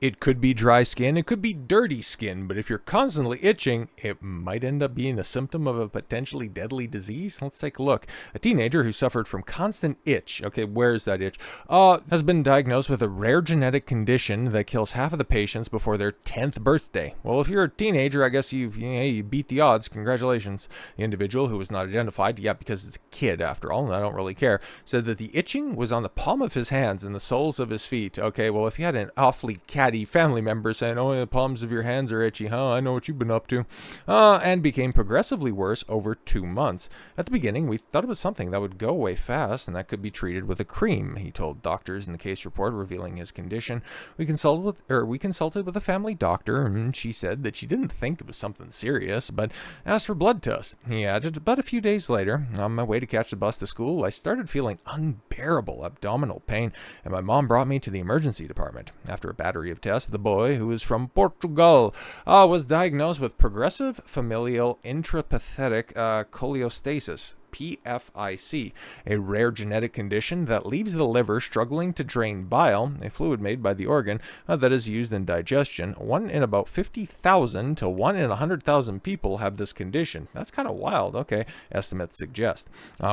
It could be dry skin, it could be dirty skin, but if you're constantly itching, it might end up being a symptom of a potentially deadly disease. Let's take a look. A teenager who suffered from constant itch, okay, where's that itch? Has been diagnosed with a rare genetic condition that kills half of the patients before their 10th birthday. Well, if you're a teenager, I guess you beat the odds. Congratulations. The individual, who was not identified, yeah, because it's a kid after all, and I don't really care, said that the itching was on the palm of his hands and the soles of his feet. Okay, well, if you had an awfully catty family member saying, "Oh, the palms of your hands are itchy, huh? I know what you've been up to," and became progressively worse over 2 months. At the beginning, we thought it was something that would go away fast and that could be treated with a cream, he told doctors in the case report, revealing his condition. We consulted with a family doctor, and she said that she didn't think it was something serious, but asked for blood tests. He added, "But a few days later, on my way to catch the bus to school, I started feeling unbearable abdominal pain, and my mom brought me to the emergency department. After a battery of tests, the boy, who is from Portugal, was diagnosed with progressive familial intrapathetic cholestasis, PFIC, a rare genetic condition that leaves the liver struggling to drain bile, a fluid made by the organ that is used in digestion. One in about 50,000 to 1 in 100,000 people have this condition." That's kind of wild, okay, estimates suggest.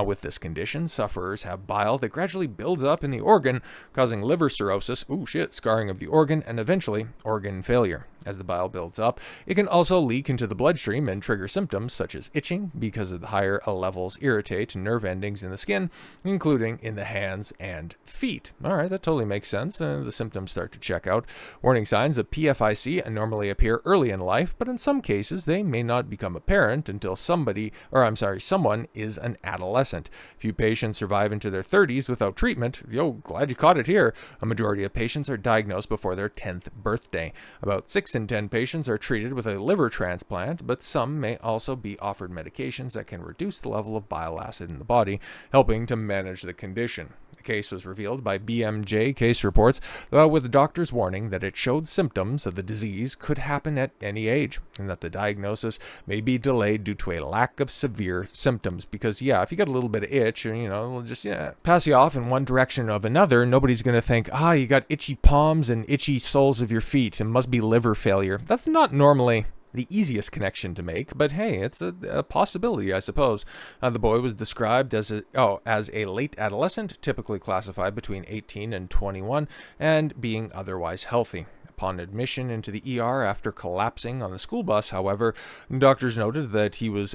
With this condition, sufferers have bile that gradually builds up in the organ, causing liver cirrhosis, scarring of the organ, and eventually organ failure. As the bile builds up, it can also leak into the bloodstream and trigger symptoms such as itching, because of the higher levels irritate nerve endings in the skin, including in the hands and feet. All right, that totally makes sense. The symptoms start to check out. Warning signs of PFIC normally appear early in life, but in some cases they may not become apparent until someone is an adolescent. Few patients survive into their 30s without treatment. Glad you caught it here. A majority of patients are diagnosed before their 10th birthday. About 6 in 10 patients are treated with a liver transplant, but some may also be offered medications that can reduce the level of bile acid in the body, helping to manage the condition. The case was revealed by BMJ Case Reports, with the doctor's warning that it showed symptoms of the disease could happen at any age, and that the diagnosis may be delayed due to a lack of severe symptoms. Because, if you got a little bit of itch, or, it'll just pass you off in one direction or another, nobody's going to think, you got itchy palms and itchy soles of your feet, it must be liver failure. That's not normally the easiest connection to make, but hey, it's a possibility, I suppose. The boy was described as a late adolescent, typically classified between 18 and 21, and being otherwise healthy. Upon admission into the ER after collapsing on the school bus, however, doctors noted that he was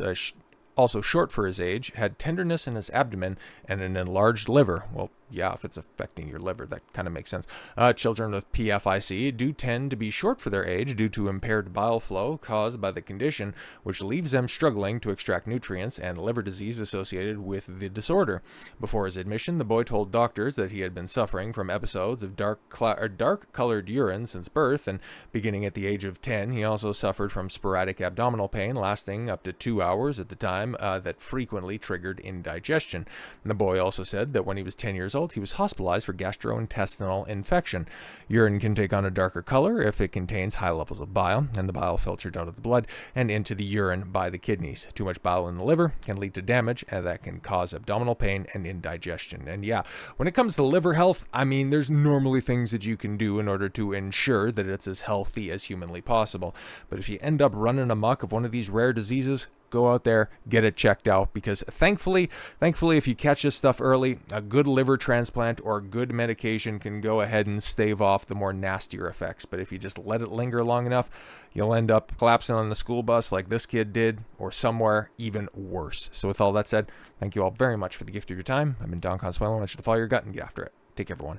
also short for his age, had tenderness in his abdomen, and an enlarged liver. Well, if it's affecting your liver, that kind of makes sense. Children with PFIC do tend to be short for their age due to impaired bile flow caused by the condition, which leaves them struggling to extract nutrients, and liver disease associated with the disorder. Before his admission, the boy told doctors that he had been suffering from episodes of dark-colored urine since birth, and beginning at the age of 10, he also suffered from sporadic abdominal pain lasting up to 2 hours at the time that frequently triggered indigestion. And the boy also said that when he was 10 years old, he was hospitalized for gastrointestinal infection. Urine can take on a darker color if it contains high levels of bile, and the bile filtered out of the blood and into the urine by the kidneys. Too much bile in the liver can lead to damage, and that can cause abdominal pain and indigestion. And when it comes to liver health, there's normally things that you can do in order to ensure that it's as healthy as humanly possible. But if you end up running amok of one of these rare diseases, go out there, get it checked out, because thankfully, if you catch this stuff early, a good liver transplant or good medication can go ahead and stave off the more nastier effects. But if you just let it linger long enough, you'll end up collapsing on the school bus like this kid did, or somewhere even worse. So with all that said, thank you all very much for the gift of your time. I've been Don Consuelo, and I want you to follow your gut and get after it. Take care, everyone.